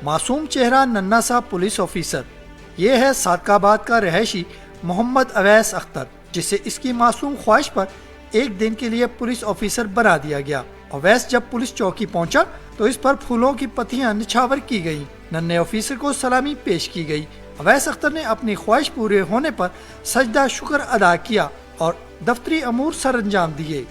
मासूम चेहरा नन्ना सा पुलिस ऑफिसर, ये है सादकाबाद का रहायशी मोहम्मद अवैस अख्तर, जिसे इसकी मासूम ख्वाहिश पर एक दिन के लिए पुलिस ऑफिसर बना दिया गया। अवैस जब पुलिस चौकी पहुंचा तो इस पर फूलों की पत्तियां निछावर की गईं। नन्हे ऑफिसर को सलामी पेश की गई। अवैस अख्तर ने अपनी ख्वाहिश पूरे होने पर सजदा शुक्र अदा किया और दफ्तरी अमूर सर अंजाम दिए।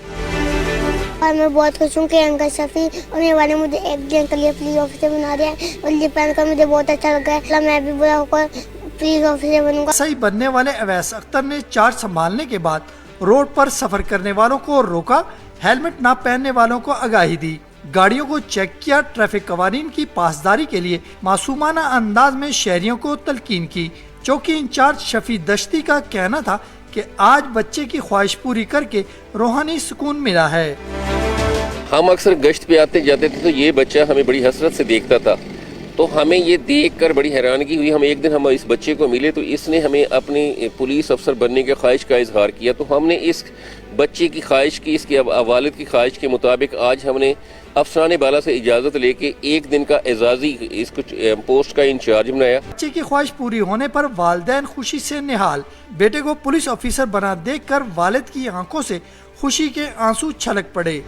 और मैं बहुत खुश हूँ कि अंकल शफी और मेरे वाले मुझे एक दिन के लिए पुलिस ऑफिसर बना दिया है और ये पहन कर मुझे बहुत अच्छा लगा है। मैं भी बड़ा होकर पुलिस ऑफिसर बनूंगा। सही बनने वाले अवैस अख्तर ने चार्ज संभालने के बाद रोड पर सफर करने वालों को रोका, हेलमेट न पहनने वालों को आगाही दी, गाड़ियों को चेक किया, ट्रैफिक कवानीन की पासदारी के लिए मासूमाना अंदाज में शहरियों को तलकीन की। चौकी इंचार्ज शफी दश्ती का कहना था कि आज बच्चे की ख्वाहिश पूरी करके रूहानी सुकून मिला है। हम अक्सर गश्त पे आते जाते थे तो ये बच्चा हमें बड़ी हसरत से देखता था, तो हमें ये देख कर बड़ी हैरानगी हुई। हम एक दिन हम इस बच्चे को मिले तो इसने हमें अपनी पुलिस अफसर बनने के ख्वाहिश का इजहार किया, तो हमने इस बच्चे की ख्वाहिश की, इसके वालिद की ख्वाहिश के मुताबिक आज हमने अफसरान बाला से इजाज़त लेके एक दिन का एजाज़ी इसको पोस्ट का इंचार्ज बनाया। बच्चे की ख्वाहिश पूरी होने पर वालिदैन खुशी से निहाल। बेटे को पुलिस ऑफिसर बना देखकर वालिद की आंखों से खुशी के आंसू छलक पड़े।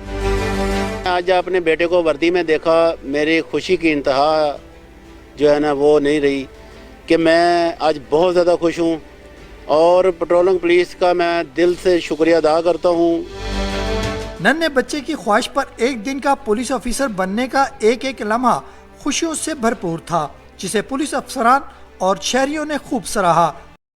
आज अपने बेटे को वर्दी में देखा, मेरी खुशी की इंतहा जो है ना वो नहीं रही कि मैं आज बहुत ज़्यादा खुश हूँ और पेट्रोलिंग पुलिस का मैं दिल से शुक्रिया अदा करता हूँ। नन्हे बच्चे की ख्वाहिश पर एक दिन का पुलिस ऑफिसर बनने का एक एक लम्हा खुशियों से भरपूर था, जिसे पुलिस अफसरान और शहरियों ने खूब सराहा।